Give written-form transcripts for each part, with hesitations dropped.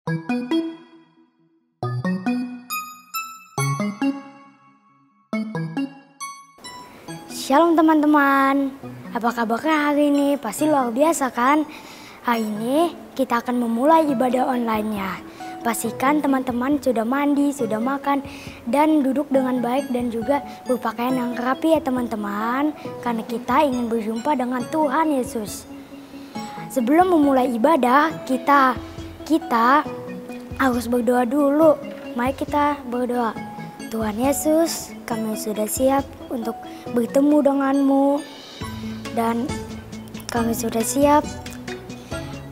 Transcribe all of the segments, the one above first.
Shalom teman-teman, apa kabarnya hari ini? Pasti luar biasa kan? Hari ini kita akan memulai ibadah online-nya. Pastikan teman-teman sudah mandi, sudah makan, dan duduk dengan baik dan juga berpakaian yang rapi ya teman-teman. Karena kita ingin berjumpa dengan Tuhan Yesus. Sebelum memulai ibadah, kita harus berdoa dulu. Mari kita berdoa. Tuhan Yesus, kami sudah siap untuk bertemu denganmu dan kami sudah siap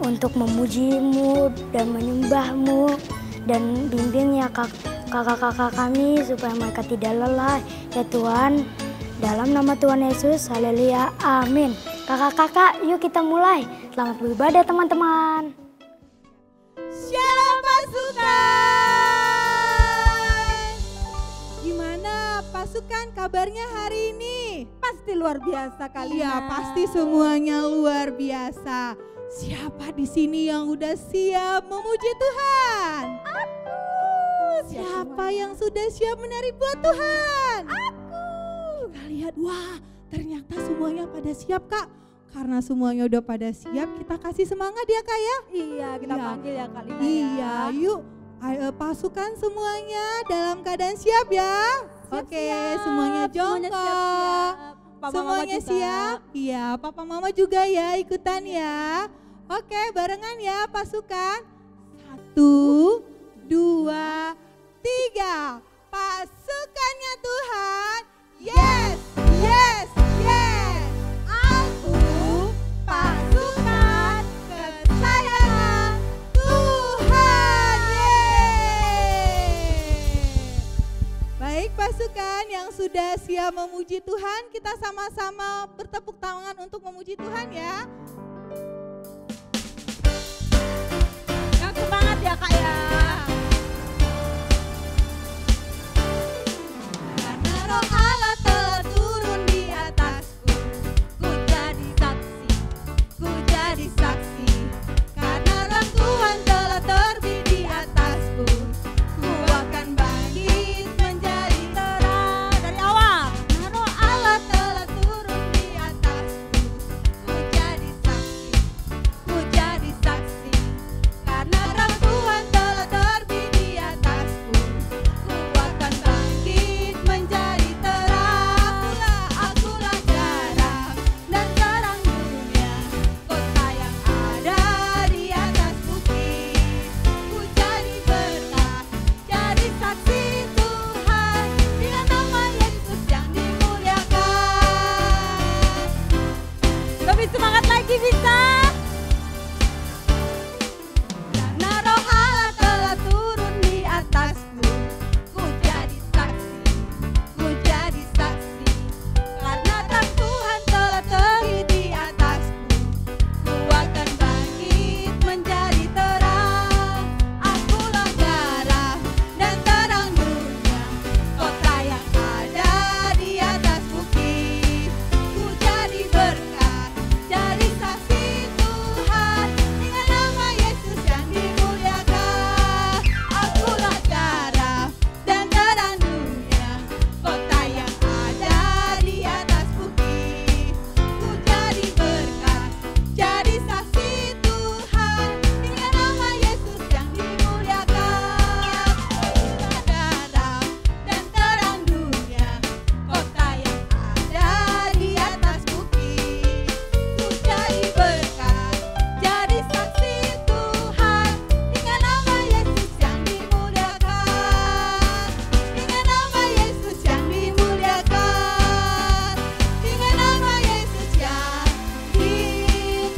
untuk memujimu dan menyembahmu dan bimbingnya kakak-kakak kami supaya mereka tidak lelah ya Tuhan. Dalam nama Tuhan Yesus, haleluya, amin. Kakak-kakak, yuk kita mulai. Selamat beribadah teman-teman. Shalom pasukan. Gimana pasukan kabarnya hari ini? Pasti luar biasa kali ya. Pasti semuanya luar biasa. Siapa di sini yang udah siap memuji Tuhan? Aku. Siapa yang sudah siap menari buat Tuhan? Aku. Kita lihat, wah ternyata semuanya pada siap Kak. Karena semuanya udah pada siap, kita kasih semangat ya Kak ya? Iya, kita panggil ya Kak Lina. Iya, yuk pasukan semuanya dalam keadaan siap ya. Oke, semuanya jongkok. Semuanya siap? Iya, Papa Mama juga ya ikutan ya. Oke, barengan ya pasukan. 1, 2, 3. Pasukannya Tuhan. Yes, yes, yes. Aku pasukan kesayangan Tuhan. Baik pasukan yang sudah siap memuji Tuhan, kita sama-sama bertepuk tangan untuk memuji Tuhan ya. Yang semangat ya Kak ya. Karena Roh Allah telah turun di atasku, ku jadi saksi, ku jadi saksi. Karena Roh Tuhan telah terbit di atasku, ku akan bangkit menjadi terang. Dari awal. Karena Roh Allah telah turun di atasku, ku jadi saksi, ku jadi saksi. Karena Roh Tuhan telah terbit di atasku, ku akan bangkit menjadi terang. Akulah garam dan terang dunia, kota yang ada di atas bukit. Ku jadi berkat, jadi saksi Tuhan, dengan nama Yesus yang dimuliakan. Lebih semangat lagi bisa. Karena Roh Allah telah turun di atasku, ku jadi saksi, ku jadi saksi. Karena terang Tuhan telah terbit di atasku, ku akan bangkit menjadi terang. Akulah garam dan terang dunia, kota yang ada di atas bukit. Ku jadi berkat, jadi saksi Tuhan, dengan nama Yesus yang dimuliakan. Akulah garam dan terang dunia, kota yang ada di atas bukit. Ku jadi berkat, jadi saksi Tuhan, dengan nama Yesus yang dimuliakan. Akulah garam dan terang dunia, kota yang ada di atas bukit. Ku jadi berkat, jadi saksi Tuhan, dengan nama Yesus yang dimuliakan. Dengan nama Yesus yang dimuliakan. Dengan nama Yesus yang dimuliakan.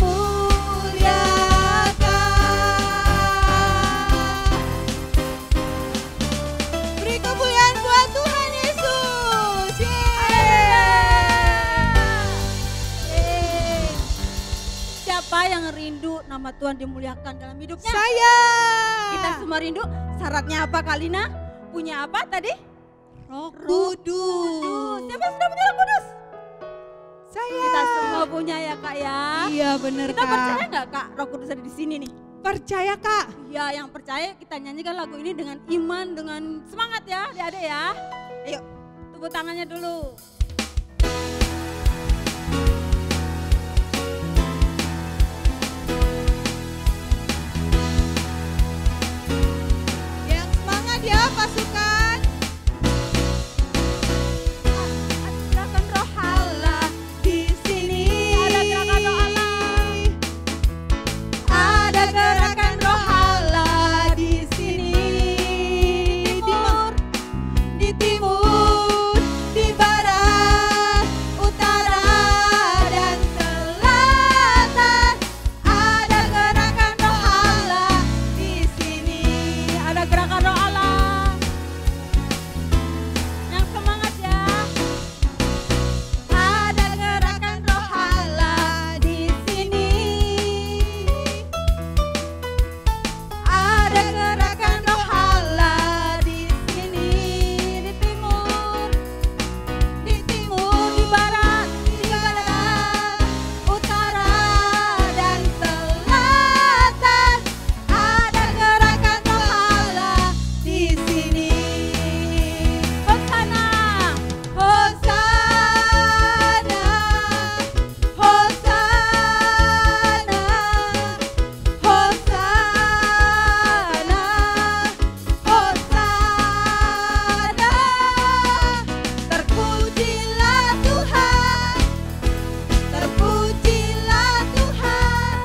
Beri kemuliaan buat Tuhan Yesus. Yeay. Siapa yang rindu nama Tuhan dimuliakan dalam hidupnya? Saya. Kita semua rindu. Syaratnya apa Kak Lina? Punya apa tadi? Roh Kudus. Siapa yang sudah punya Roh Kudus? Saya. Kita semua punya ya Kak ya. Iya benar Kak. Kita percaya nggak Kak Roh Kudus ada di sini nih? percaya Kak? Ya, yang percaya kita nyanyikan lagu ini dengan iman, dengan semangat ya adik-adik ya. Ayo, tepuk tangannya dulu. Yang semangat ya pasukan. Gerakan roh Allah di sini. Ada gerakan roh Allah. Ada gerakan roh Allah di sini. Di timur, di barat, utara dan selatan. Ada gerakan roh Allah di sini. Ada gerakan roh Allah. Yang semangat ya. Ada gerakan roh Allah di sini. Ada gerakan roh Allah di sini. Di timur, di barat, utara dan selatan. Ada gerakan roh Allah di sini. Hosana. Hosana, Hosana, Hosana, Hosana. Terpujilah Tuhan, terpujilah Tuhan,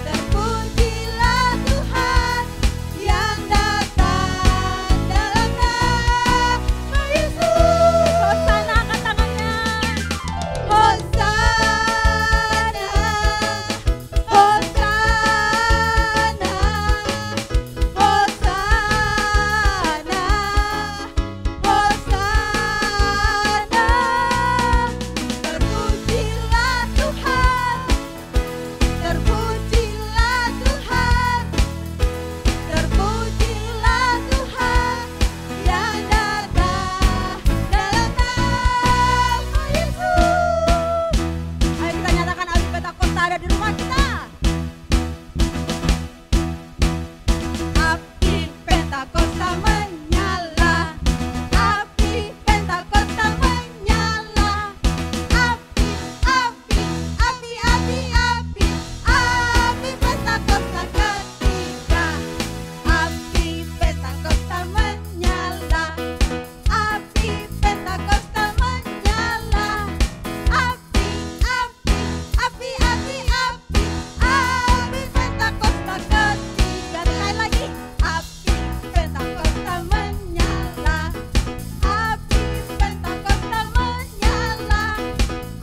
terpujilah Tuhan yang datang dalam nama Yesus. Hosana, angkat tangannya. Hosana, Hosana, Hosana, Hosana. Terpujilah Tuhan, terpujilah Tuhan, terpujilah Tuhan yang datang dalam nama Yesus. Ayo kita nyatakan api Pentakosta ada di rumah kita. Api Pentakosta menyala, api Pentakosta menyala, api, api, api, api, api, api Pentakosta ketiga, api Pentakosta menyala, api Pentakosta menyala, api, api, api, api, api, api Pentakosta ketiga. Sekali lagi, api Pentakosta menyala, api Pentakosta menyala,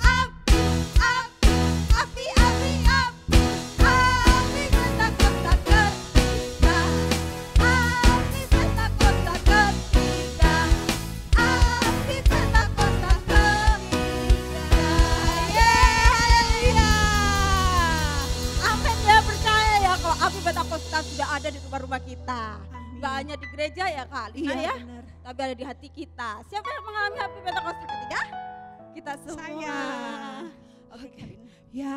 api, api, api, api, api, api Pentakosta ketiga, api Pentakosta ketiga, api Pentakosta ketiga. Amin ya, percaya ya kalau api Pentakosta sudah ada di rumah-rumah kita. Amin. Gak hanya di gereja ya Kak Lina Iya, ya, benar. tapi ada di hati kita. Siapa yang mengalami api Pentakosta ketiga? Kita semua. Saya. Oke, Kak Lina. Ya,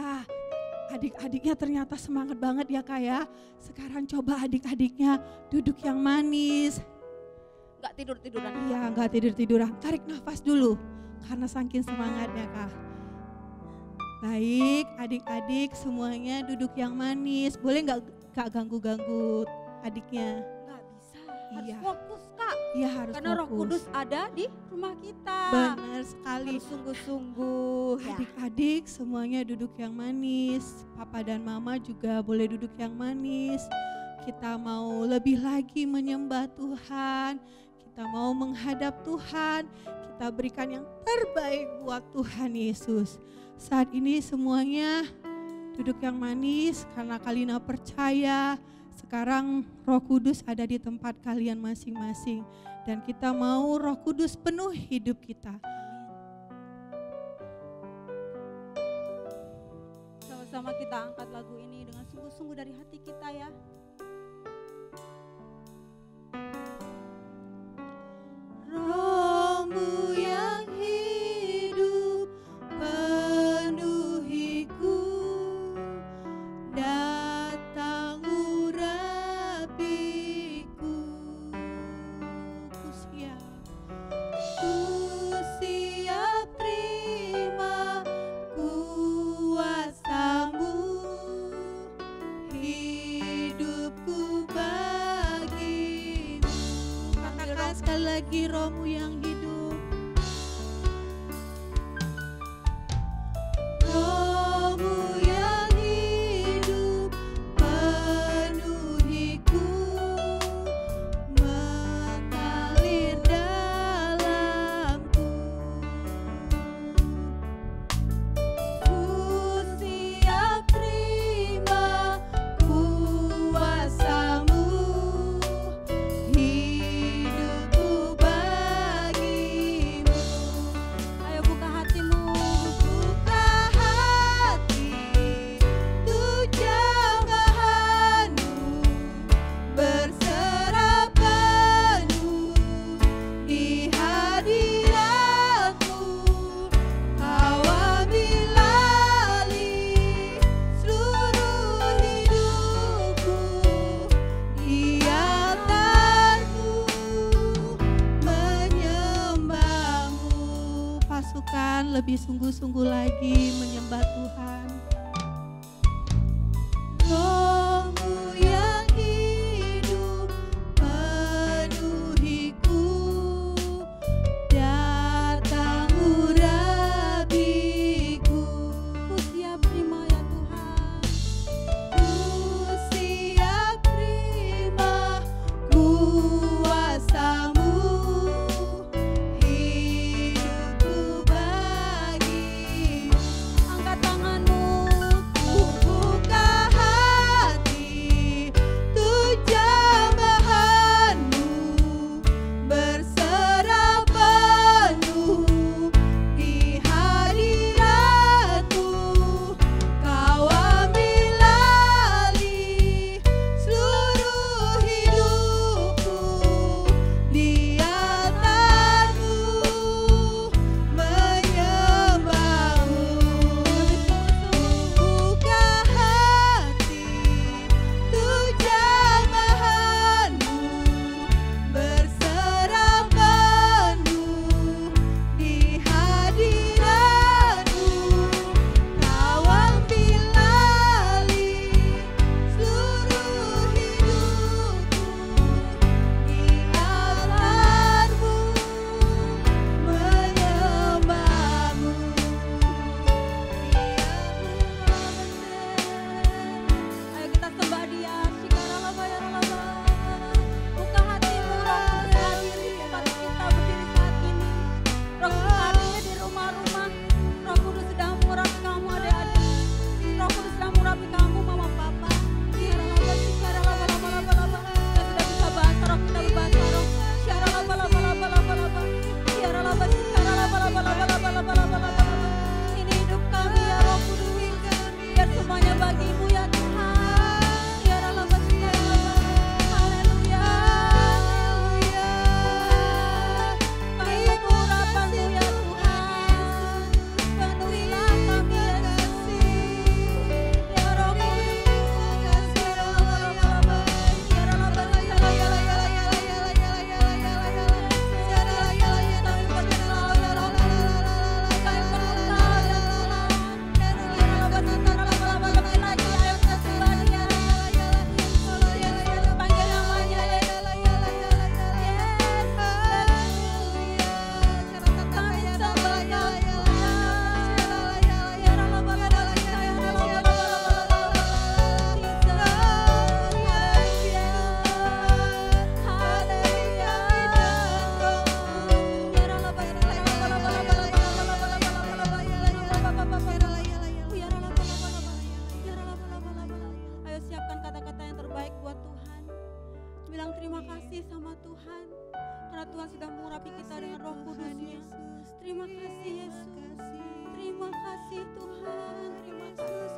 adik-adiknya ternyata semangat banget ya Kak ya. Sekarang coba adik-adiknya duduk yang manis. Gak tidur-tiduran. Iya, nggak tidur-tiduran. Tarik nafas dulu karena saking semangatnya Kak. Baik, adik-adik semuanya duduk yang manis. Boleh nggak Kak ganggu-ganggu adiknya? Gak bisa, harus Iya. fokus Kak. Iya harus Karena Roh fokus. Kudus ada di rumah kita. Benar sekali. Harus sungguh-sungguh ya. Adik-adik semuanya duduk yang manis. Papa dan mama juga boleh duduk yang manis. Kita mau lebih lagi menyembah Tuhan. Kita mau menghadap Tuhan. Kita berikan yang terbaik buat Tuhan Yesus. Saat ini semuanya duduk yang manis karena Kalina percaya sekarang Roh Kudus ada di tempat kalian masing-masing. Dan kita mau Roh Kudus penuh hidup kita. Sama-sama kita angkat lagu ini dengan sungguh-sungguh dari hati kita ya. Roh-Mu yang hidup penuhiku, datang lagi Roh-Mu yang hidup. Roh-Mu yang hidup penuhiku, mengalir dalamku. Ku siap terima kuasa-Mu, hidupku bagimu. Ayo buka hatimu. Buka hati untuk jamahan-Mu, berserah penuh di hadirat-Mu. Kau ambil alih seluruh hidupku, di altar-Mu menyembah-Mu. Pasukan lebih sungguh-sungguh lagi menyembah Tuhan. Roh-Mu yang hidup penuhiku, datang urapiku. Ku siap terima ya Tuhan. Ku siap terima kuasa-Mu, hidupku bagimu. Angkat tanganmu. Ku buka hati untuk jamahan-Mu, berserah penuh di hadirat-Mu. Kau ambil alih seluruh hidupku, di altar-Mu menyembah-Mu. Buka hati untuk jamahan-Mu, berserah penuh di hadirat-Mu. Kau ambil alih seluruh hidupku, di altar-Mu menyembah-Mu. Ayo kita sembah Dia. Shikaralaba ya ralaba. Buka hatimu, Roh Kudus hadir di tempat kita berdiri saat ini. Roh Kudus hadir di rumah-rumah. Roh Kudus sedang mengurapi kamu adik-adik. Roh Kudus sedang mengurapi kamu mama papa. Shikaralaba, shikaralaba, laba, laba, laba. Yang sudah bisa bahasa roh kita berbahasa roh. Shikaralaba, laba, laba, laba, laba. Shikaralaba, shikaralaba, laba, laba, laba, laba, laba, laba. Ini hidup kami ya Roh Kudus. Biar semuanya bagimu ya Tuhan. Ya ralaba, shikaralaba. Haleluya. Kami mengurapanmu ya Tuhan. Penuhilah kami Yesus. Ya Roh Kudus. Ya ralaba, ya ralaba, Ayo siapkan kata-kata yang terbaik buat Tuhan. Bilang terima kasih sama Tuhan karena Tuhan sudah mengurapi kita dengan Roh Kudus-Nya. Terima kasih Yesus. Terima kasih Tuhan. Terima kasih.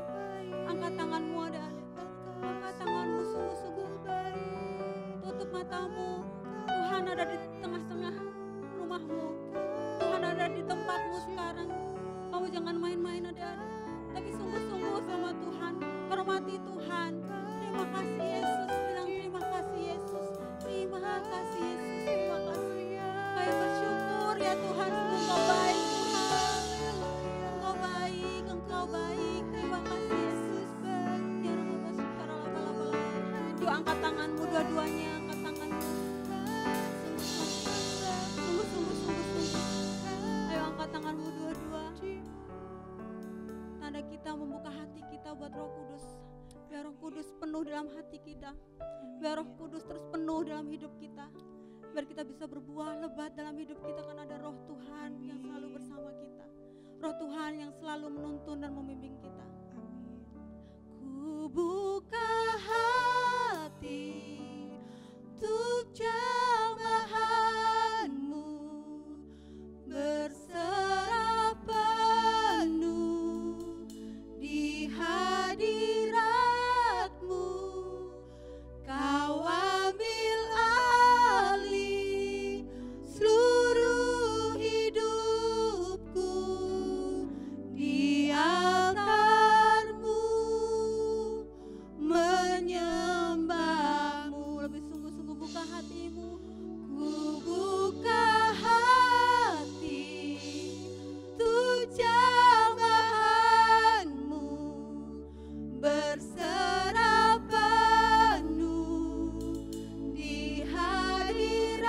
Angkat tanganmu adik-adik. Angkat tanganmu sungguh-sungguh. Tutup matamu. Tuhan ada di tengah-tengah rumahmu. Tuhan ada di tempatmu sekarang. Kamu jangan main-main adik-adik. Tapi sungguh-sungguh sama Tuhan. Hormati Tuhan. Terima kasih Yesus. Bilang terima kasih Yesus. Terima kasih Yesus. Terima kasih. Kayak bersyukur ya Tuhan. Engkau baik Tuhan. Engkau baik. Engkau baik. Terima kasih Yesus. Ya Rabbi, sekarang yuk angkat tanganmu dua-duanya. Angkat tanganmu. Roh Kudus penuh dalam hati kita. Biar Roh Kudus terus penuh dalam hidup kita. Biar kita bisa berbuah lebat dalam hidup kita karena ada Roh Tuhan yang selalu bersama kita. Roh Tuhan yang selalu menuntun dan membimbing kita. Ku buka hati untuk jamahan-Mu, berserah penuh di hadirat-Mu. Kau ambil alih seluruh hidupku di altar-Mu, menyembah-Mu. Lebih sungguh-sungguh buka hatimu. Ku buka hati untuk jamahan-Mu, berserah penuh di hadirat-Mu.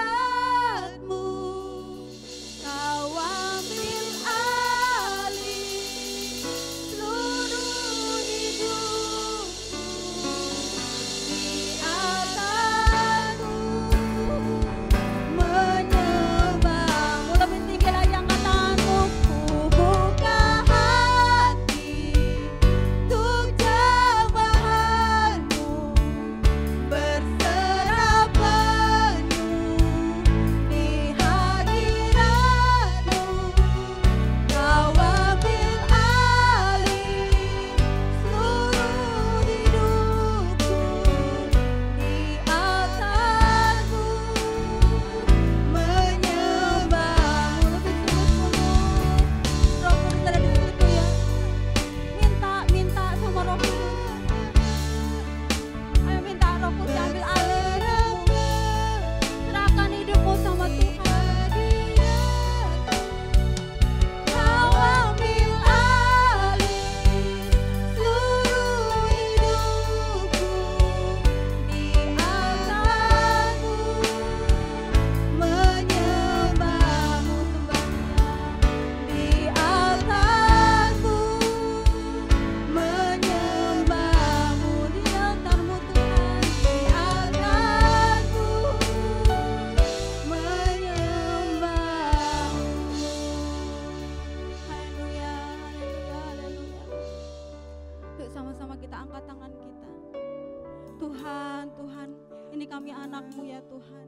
Kau ambil alih seluruh hidupku di altar-Mu, menyembah-Mu. Lebih tinggi lagi angkat tanganmu. Ku buka hati untuk jamahan-Mu, berserah penuh di hadirat-Mu. Kau ambil alih seluruh hidupku di altar-Mu, menyembah-Mu. Lebih sungguh-sungguh. Roh Kudus ada di situ ya. Minta sama Roh Kudus. Ayo minta Roh Kudus ambil alih hidupmu. Serahkan hidupmu sama Tuhan. Kau ambil alih seluruh hidupku di altar-Mu, menyembah-Mu sembahnya di altar-Mu, menyembah-Mu di altar-Mu Tuhan, di altar-Mu, menyembah-Mu. Haleluya, haleluya, haleluya. Yuk sama-sama kita angkat tangan kita. Tuhan, Tuhan, ini kami anak-Mu ya Tuhan.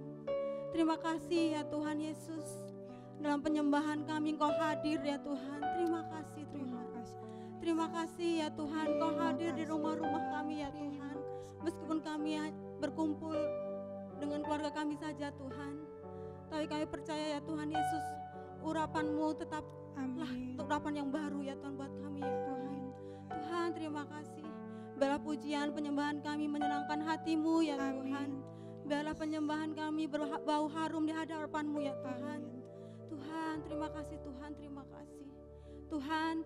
Terima kasih ya Tuhan Yesus. Dalam penyembahan kami Engkau hadir ya Tuhan. Terima kasih Tuhan. Terima kasih ya Tuhan, Engkau hadir di rumah-rumah kami ya Tuhan. Meskipun kami berkumpul dengan keluarga kami saja Tuhan, tapi kami percaya ya Tuhan Yesus, urapan-Mu tetaplah urapan yang baru ya Tuhan buat kami ya Tuhan. Tuhan terima kasih. Biarlah pujian penyembahan kami menyenangkan hati-Mu ya Tuhan. Biarlah penyembahan kami berbau harum di hadapan-Mu ya Tuhan. Tuhan terima kasih, Tuhan terima kasih. Tuhan,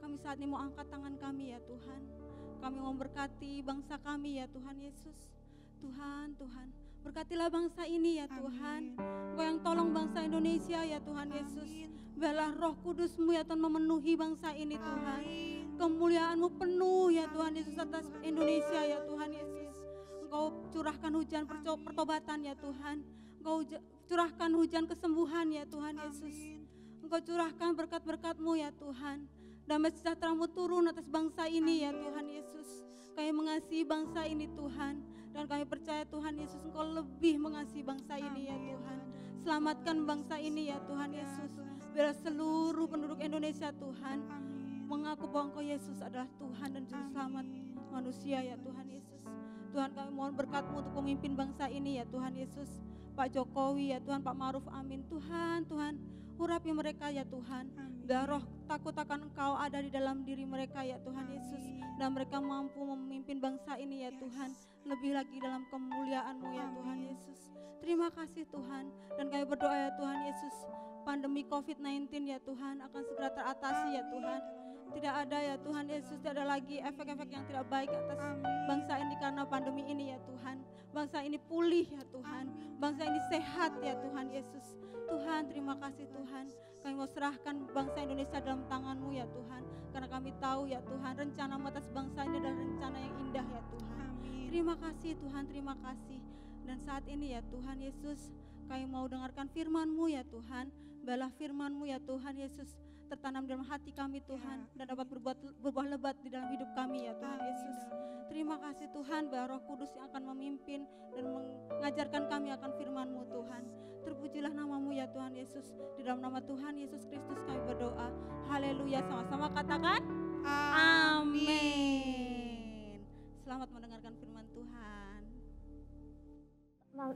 kami saat ini mau angkat tangan kami ya Tuhan. Kami mau berkati bangsa kami ya Tuhan Yesus. Tuhan, Tuhan, berkatilah bangsa ini ya Tuhan. Engkau yang tolong bangsa Indonesia ya Tuhan Yesus. Biarlah Roh Kudus-Mu ya Tuhan memenuhi bangsa ini Tuhan. Kemuliaan-Mu penuh ya Tuhan Yesus atas Indonesia ya Tuhan Yesus. Engkau curahkan hujan pertobatan ya Tuhan. Engkau curahkan hujan kesembuhan ya Tuhan Yesus. Engkau curahkan berkat-berkat-Mu ya Tuhan. Damai sejahtera-Mu turun atas bangsa ini ya Tuhan Yesus. Kami mengasihi bangsa ini Tuhan. Dan kami percaya Tuhan Yesus Engkau lebih mengasihi bangsa ini ya Tuhan. Selamatkan bangsa ini ya Tuhan Yesus. Biar seluruh penduduk Indonesia Tuhan mengaku bahwa Engkau Yesus adalah Tuhan dan Juru Selamat manusia ya Tuhan Yesus. Tuhan kami mohon berkat-Mu untuk memimpin bangsa ini ya Tuhan Yesus. Pak Jokowi ya Tuhan, Pak Ma'ruf amin. Tuhan, Tuhan urapi mereka ya Tuhan. Biar roh takut akan Engkau ada di dalam diri mereka ya Tuhan Yesus. Dan mereka mampu memimpin bangsa ini ya Tuhan. Lebih lagi dalam kemuliaan-Mu ya Tuhan Yesus. Yesus. Terima kasih Tuhan. Dan kami berdoa ya Tuhan Yesus, pandemi COVID-19 ya Tuhan akan segera teratasi ya Tuhan. Tidak ada ya Tuhan Yesus, tidak ada lagi efek-efek yang tidak baik atas bangsa ini karena pandemi ini ya Tuhan. Bangsa ini pulih ya Tuhan, bangsa ini sehat ya Tuhan Yesus. Tuhan, terima kasih Tuhan. Kami mau serahkan bangsa Indonesia dalam tangan-Mu ya Tuhan. Karena kami tahu ya Tuhan, rencana-Mu atas bangsa ini adalah rencana yang indah ya Tuhan. Terima kasih Tuhan, terima kasih. Dan saat ini ya Tuhan Yesus, kami mau dengarkan firman-Mu ya Tuhan. Balah firman-Mu ya Tuhan Yesus, tertanam dalam hati kami Tuhan, dan dapat berbuah lebat di dalam hidup kami ya Tuhan Yesus. Terima kasih Tuhan bahwa Roh Kudus yang akan memimpin dan mengajarkan kami akan firman-Mu Tuhan. Terpujilah nama-Mu ya Tuhan Yesus. Di dalam nama Tuhan Yesus Kristus kami berdoa. Haleluya, sama-sama katakan amin. Selamat mendengarkan firman Tuhan.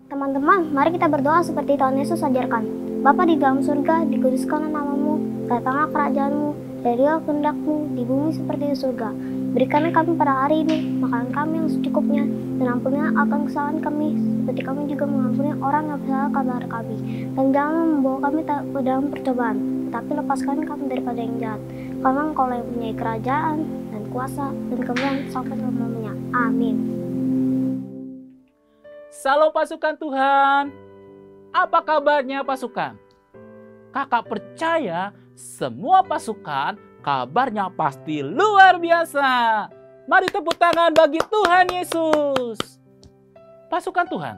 Teman-teman, mari kita berdoa seperti Tuhan Yesus ajarkan. Bapa di dalam surga, dikuduskanlah nama-Mu, datanglah kerajaan-Mu, jadilah kehendak-Mu di bumi seperti di surga. Berikanlah kami pada hari ini makanan kami yang secukupnya, dan ampunilah akan kesalahan kami, seperti kami juga mengampuni orang yang bersalah kepada kami. Dan jangan membawa kami ke dalam percobaan, tetapi lepaskan kami daripada yang jahat. Karena Engkau yang mempunyai kerajaan dan kuasa dan kemuliaan sampai selama-lamanya. Amin. Salam pasukan Tuhan. Apa kabarnya pasukan? Kakak percaya semua pasukan kabarnya pasti luar biasa. Mari tepuk tangan bagi Tuhan Yesus. Pasukan Tuhan,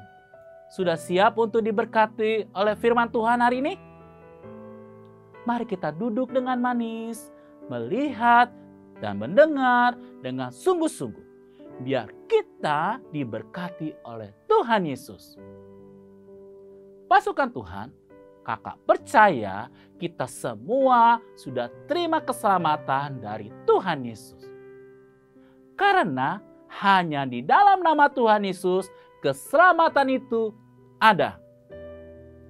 sudah siap untuk diberkati oleh firman Tuhan hari ini? Mari kita duduk dengan manis, melihat dan mendengar dengan sungguh-sungguh. Biar kita diberkati oleh Tuhan Yesus. Pasukan Tuhan, kakak percaya kita semua sudah terima keselamatan dari Tuhan Yesus. Karena hanya di dalam nama Tuhan Yesus keselamatan itu ada.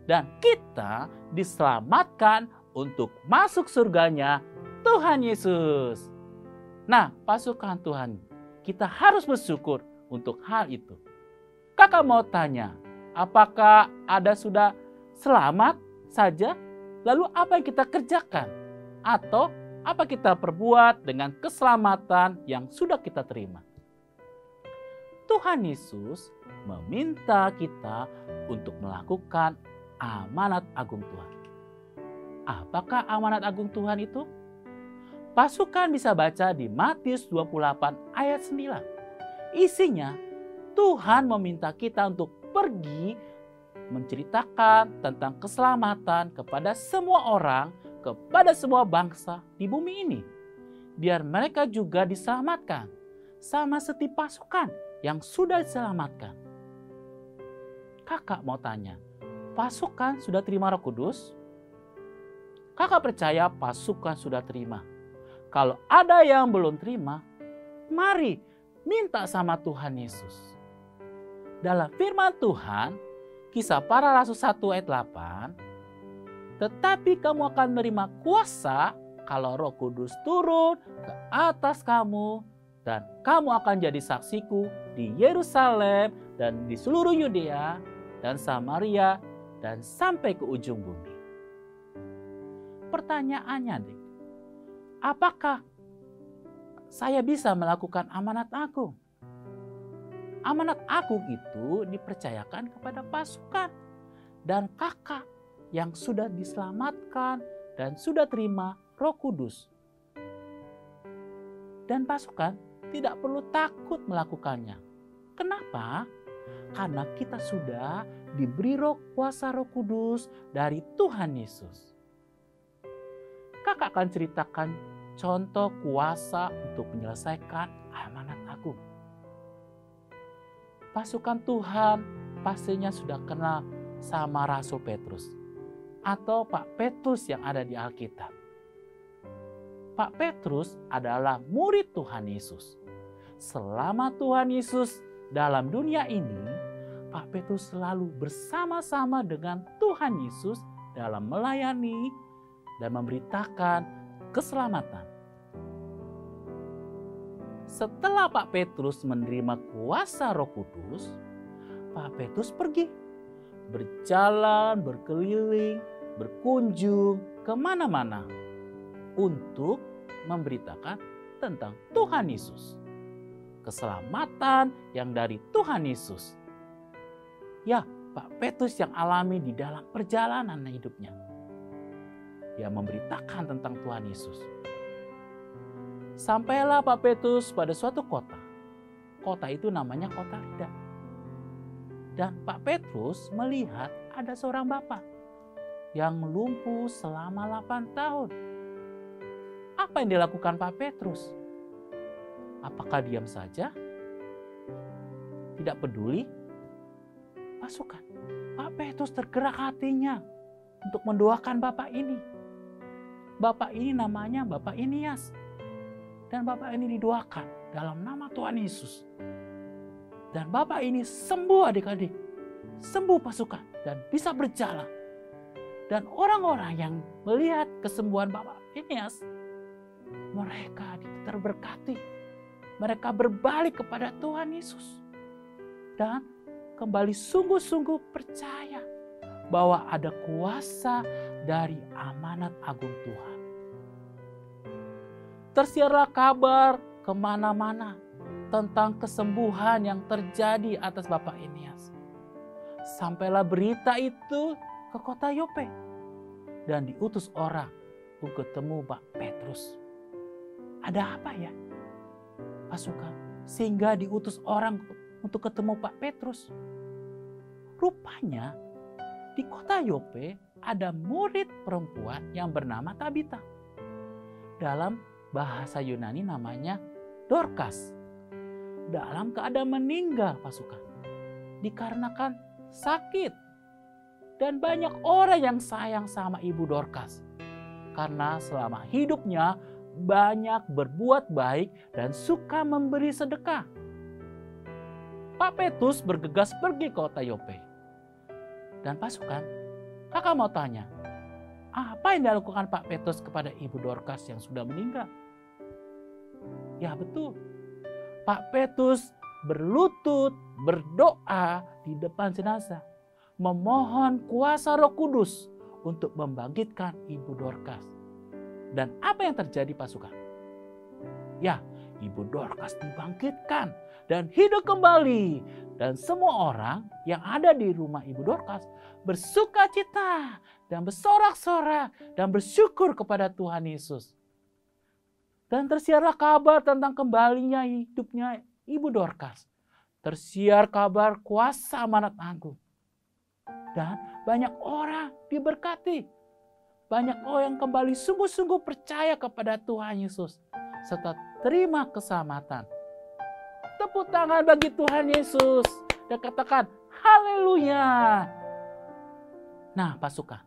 Dan kita diselamatkan untuk masuk surganya Tuhan Yesus. Nah, pasukan Tuhan, kita harus bersyukur untuk hal itu. Kakak mau tanya, apakah ada sudah selamat saja? Lalu apa yang kita kerjakan? Atau apa kita perbuat dengan keselamatan yang sudah kita terima? Tuhan Yesus meminta kita untuk melakukan amanat agung Tuhan. Apakah amanat agung Tuhan itu? Pasukan bisa baca di Matius 28 ayat 9. Isinya, Tuhan meminta kita untuk pergi menceritakan tentang keselamatan kepada semua orang, kepada semua bangsa di bumi ini. Biar mereka juga diselamatkan, sama seperti pasukan yang sudah diselamatkan. Kakak mau tanya, pasukan sudah terima Roh Kudus? Kakak percaya pasukan sudah terima. Kalau ada yang belum terima, mari minta sama Tuhan Yesus. Dalam firman Tuhan, Kisah Para Rasul 1 ayat 8, tetapi kamu akan menerima kuasa kalau Roh Kudus turun ke atas kamu, dan kamu akan jadi saksiku di Yerusalem dan di seluruh Yudea dan Samaria dan sampai ke ujung bumi. Pertanyaannya, Dik, apakah saya bisa melakukan amanat agung? Amanat agung itu dipercayakan kepada pasukan dan kakak yang sudah diselamatkan dan sudah terima Roh Kudus. Dan pasukan tidak perlu takut melakukannya. Kenapa? Karena kita sudah diberi kuasa Roh Kudus dari Tuhan Yesus. Kakak akan ceritakan contoh kuasa untuk menyelesaikan amanat agung. Pasukan Tuhan pastinya sudah kenal sama Rasul Petrus atau Pak Petrus yang ada di Alkitab. Pak Petrus adalah murid Tuhan Yesus. Selama Tuhan Yesus dalam dunia ini, Pak Petrus selalu bersama-sama dengan Tuhan Yesus dalam melayani dan memberitakan keselamatan. Setelah Pak Petrus menerima kuasa Roh Kudus, Pak Petrus pergi. Berjalan, berkeliling, berkunjung kemana-mana untuk memberitakan tentang Tuhan Yesus. Keselamatan yang dari Tuhan Yesus. Ya, Pak Petrus yang alami di dalam perjalanan hidupnya. Dia memberitakan tentang Tuhan Yesus. Sampailah Pak Petrus pada suatu kota. Kota itu namanya kota Lida. Dan Pak Petrus melihat ada seorang bapak yang lumpuh selama 8 tahun. Apa yang dilakukan Pak Petrus? Apakah diam saja? Tidak peduli? Pasukan. Pak Petrus tergerak hatinya untuk mendoakan bapak ini. Bapak ini namanya Bapak Inias. Dan bapak ini didoakan dalam nama Tuhan Yesus. Dan bapak ini sembuh adik-adik. Sembuh pasukan dan bisa berjalan. Dan orang-orang yang melihat kesembuhan bapak Inias, mereka terberkati. Mereka berbalik kepada Tuhan Yesus. Dan kembali sungguh-sungguh percaya bahwa ada kuasa dari amanat agung Tuhan. Tersiarlah kabar kemana-mana tentang kesembuhan yang terjadi atas Bapak Inias. Sampailah berita itu ke kota Yope dan diutus orang untuk ketemu Pak Petrus. Ada apa ya, pasukan, sehingga diutus orang untuk ketemu Pak Petrus? Rupanya di kota Yope ada murid perempuan yang bernama Tabita. Dalam bahasa Yunani namanya Dorcas. Dalam keadaan meninggal pasukan. Dikarenakan sakit. Dan banyak orang yang sayang sama Ibu Dorcas. Karena selama hidupnya banyak berbuat baik dan suka memberi sedekah. Pak Petrus bergegas pergi ke kota Yope. Dan pasukan, kakak mau tanya, apa yang dilakukan Pak Petrus kepada Ibu Dorcas yang sudah meninggal? Ya betul, Pak Petrus berlutut berdoa di depan jenazah, memohon kuasa Roh Kudus untuk membangkitkan Ibu Dorcas. Dan apa yang terjadi pasukan? Ya, Ibu Dorcas dibangkitkan dan hidup kembali. Dan semua orang yang ada di rumah Ibu Dorcas bersuka cita dan bersorak-sorak dan bersyukur kepada Tuhan Yesus. Dan tersiarlah kabar tentang kembalinya hidupnya Ibu Dorcas. Tersiar kabar kuasa amanat agung. Dan banyak orang diberkati. Banyak orang yang kembali sungguh-sungguh percaya kepada Tuhan Yesus. Serta terima keselamatan. Tepuk tangan bagi Tuhan Yesus. Dan katakan haleluya. Nah pasukan,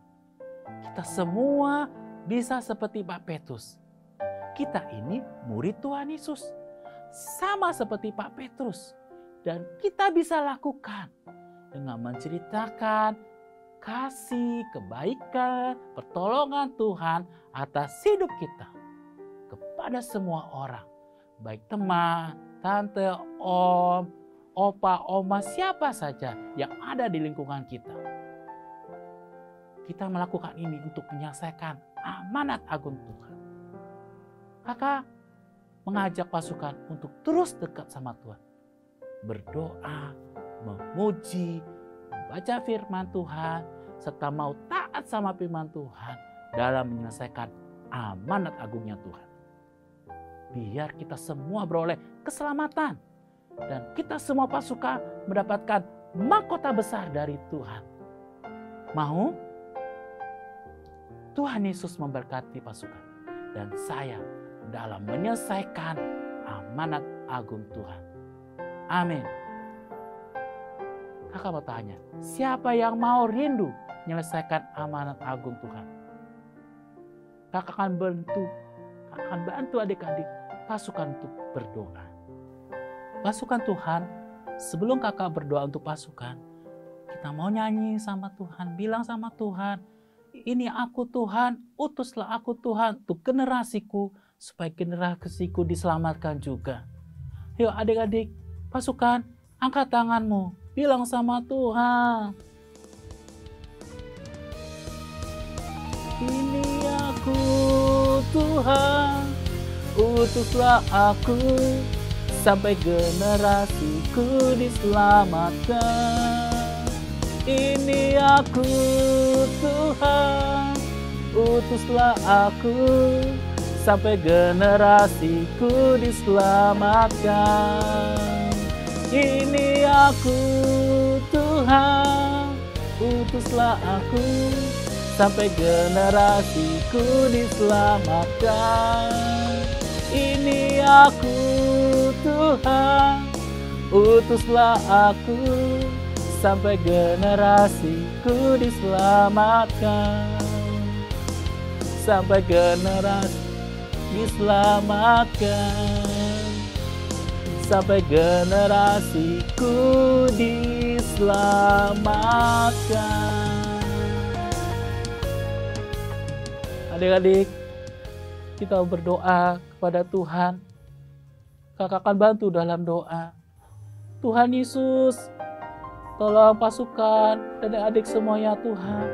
kita semua bisa seperti Pak Petrus. Kita ini murid Tuhan Yesus. Sama seperti Pak Petrus. Dan kita bisa lakukan dengan menceritakan kasih, kebaikan, pertolongan Tuhan atas hidup kita. Kepada semua orang. Baik teman, tante, om, opa, oma, siapa saja yang ada di lingkungan kita. Kita melakukan ini untuk menyelesaikan amanat agung Tuhan. Kakak mengajak pasukan untuk terus dekat sama Tuhan. Berdoa, memuji, membaca firman Tuhan, serta mau taat sama firman Tuhan dalam menyelesaikan amanat agungnya Tuhan. Biar kita semua beroleh keselamatan. Dan kita semua pasukan mendapatkan mahkota besar dari Tuhan. Mau? Tuhan Yesus memberkati pasukan. Dan saya dalam menyelesaikan amanat agung Tuhan. Amin. Kakak mau tanya, siapa yang mau rindu menyelesaikan amanat agung Tuhan? Kakak akan bantu adik-adik pasukan untuk berdoa. Pasukan Tuhan, sebelum kakak berdoa untuk pasukan, kita mau nyanyi sama Tuhan, bilang sama Tuhan, ini aku Tuhan, utuslah aku Tuhan untuk generasiku, supaya generasiku diselamatkan juga. Yuk adik-adik, pasukan, angkat tanganmu, Bilang sama Tuhan, ini aku Tuhan, utuslah aku sampai generasiku diselamatkan. Ini aku Tuhan, utuslah aku sampai generasiku diselamatkan. Ini aku Tuhan, utuslah aku sampai generasiku diselamatkan. Ini aku Tuhan, utuslah aku sampai generasiku diselamatkan. Sampai generasi diselamatkan. Sampai generasiku diselamatkan. Adik-adik, kita berdoa kepada Tuhan. Kakak akan bantu dalam doa. Tuhan Yesus, tolong pasukan dan adik semuanya Tuhan.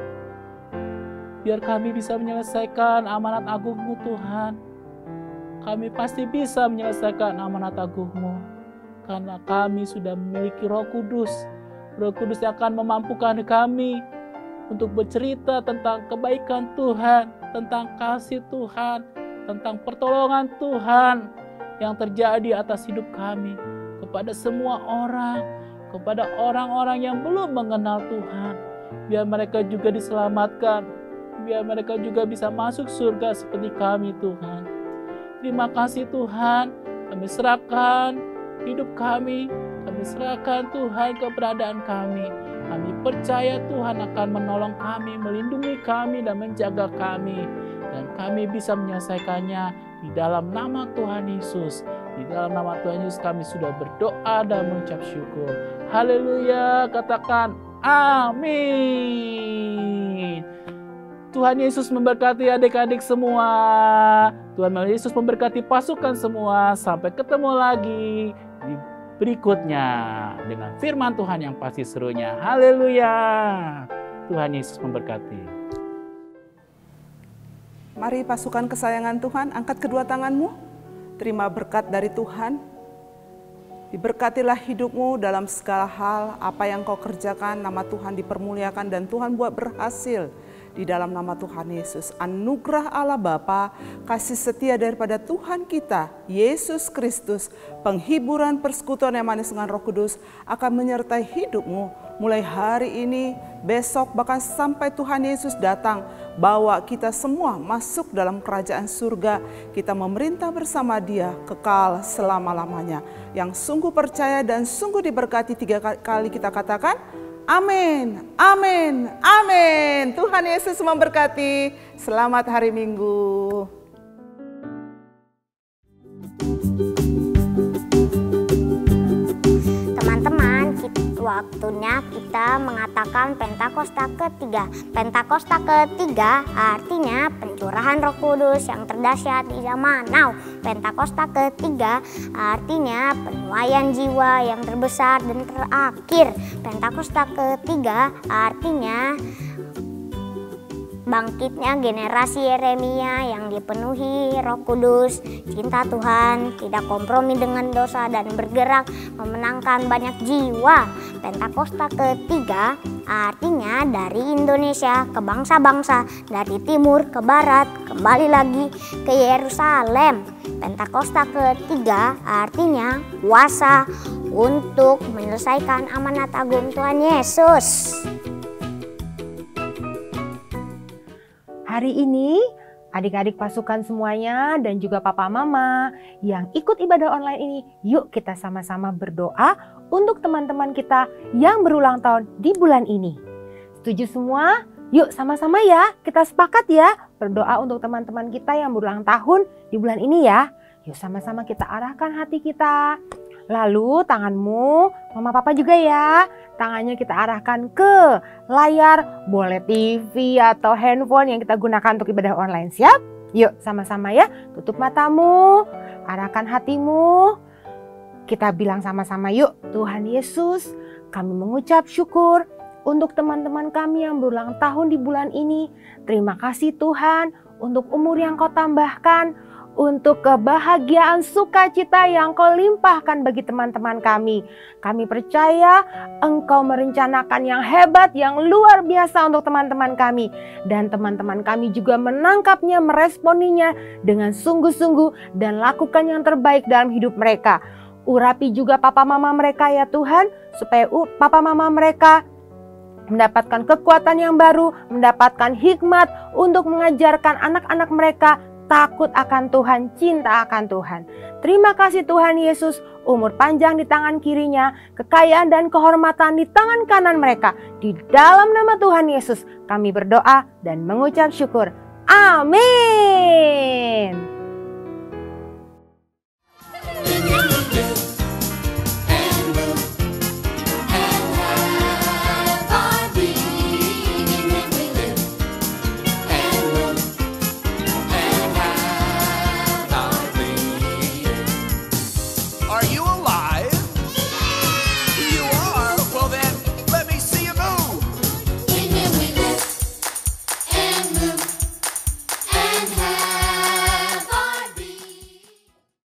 Biar kami bisa menyelesaikan amanat agung-Mu Tuhan. Kami pasti bisa menyelesaikan amanat agung-Mu. Karena kami sudah memiliki Roh Kudus. Roh Kudus yang akan memampukan kami untuk bercerita tentang kebaikan Tuhan, tentang kasih Tuhan, tentang pertolongan Tuhan yang terjadi atas hidup kami. Kepada semua orang, kepada orang-orang yang belum mengenal Tuhan. Biar mereka juga diselamatkan. Biar mereka juga bisa masuk surga seperti kami Tuhan. Terima kasih Tuhan, kami serahkan hidup kami serahkan Tuhan keberadaan kami. Kami percaya Tuhan akan menolong kami, melindungi kami dan menjaga kami. Dan kami bisa menyelesaikannya di dalam nama Tuhan Yesus. Di dalam nama Tuhan Yesus kami sudah berdoa dan mengucap syukur. Haleluya, katakan amin. Tuhan Yesus memberkati adik-adik semua. Tuhan Yesus memberkati pasukan semua. Sampai ketemu lagi di berikutnya dengan firman Tuhan yang pasti serunya. Haleluya. Tuhan Yesus memberkati. Mari pasukan kesayangan Tuhan, angkat kedua tanganmu. Terima berkat dari Tuhan. Diberkatilah hidupmu dalam segala hal. Apa yang kau kerjakan, nama Tuhan dipermuliakan dan Tuhan buat berhasil. Di dalam nama Tuhan Yesus, anugerah Allah Bapa, kasih setia daripada Tuhan kita, Yesus Kristus, penghiburan persekutuan yang manis dengan Roh Kudus akan menyertai hidupmu mulai hari ini, besok, bahkan sampai Tuhan Yesus datang. Bawa kita semua masuk dalam kerajaan surga, kita memerintah bersama Dia kekal selama-lamanya. Yang sungguh percaya dan sungguh diberkati 3 kali kita katakan, amin, amin, amin. Tuhan Yesus memberkati. Selamat hari Minggu. Teman-teman, waktunya kita mengatakan Pentakosta ketiga. Pentakosta ketiga artinya pencurahan Roh Kudus yang terdahsyat di zaman now. Pentakosta ketiga artinya penuaian jiwa yang terbesar dan terakhir. Pentakosta ketiga artinya bangkitnya generasi Yeremia yang dipenuhi Roh Kudus, cinta Tuhan, tidak kompromi dengan dosa dan bergerak memenangkan banyak jiwa. Pentakosta ketiga artinya dari Indonesia ke bangsa-bangsa, dari timur ke barat, kembali lagi ke Yerusalem. Pentakosta ketiga artinya kuasa untuk menyelesaikan amanat agung Tuhan Yesus. Hari ini adik-adik pasukan semuanya dan juga papa mama yang ikut ibadah online ini, yuk kita sama-sama berdoa untuk teman-teman kita yang berulang tahun di bulan ini. Setuju semua? Yuk sama-sama ya, kita sepakat ya berdoa untuk teman-teman kita yang berulang tahun di bulan ini ya. Yuk sama-sama kita arahkan hati kita. Lalu tanganmu, mama papa juga ya, tangannya kita arahkan ke layar, boleh TV atau handphone yang kita gunakan untuk ibadah online. Siap? Yuk sama-sama ya, tutup matamu, arahkan hatimu. Kita bilang sama-sama yuk, Tuhan Yesus, kami mengucap syukur untuk teman-teman kami yang berulang tahun di bulan ini. Terima kasih Tuhan untuk umur yang Kau tambahkan, untuk kebahagiaan sukacita yang Kau limpahkan bagi teman-teman kami. Kami percaya Engkau merencanakan yang hebat, yang luar biasa untuk teman-teman kami. Dan teman-teman kami juga menangkapnya, meresponinya dengan sungguh-sungguh dan lakukan yang terbaik dalam hidup mereka. Urapi juga papa mama mereka ya Tuhan, supaya papa mama mereka mendapatkan kekuatan yang baru, mendapatkan hikmat untuk mengajarkan anak-anak mereka takut akan Tuhan, cinta akan Tuhan. Terima kasih Tuhan Yesus, umur panjang di tangan kirinya, kekayaan dan kehormatan di tangan kanan mereka. Di dalam nama Tuhan Yesus kami berdoa dan mengucap syukur. Amin.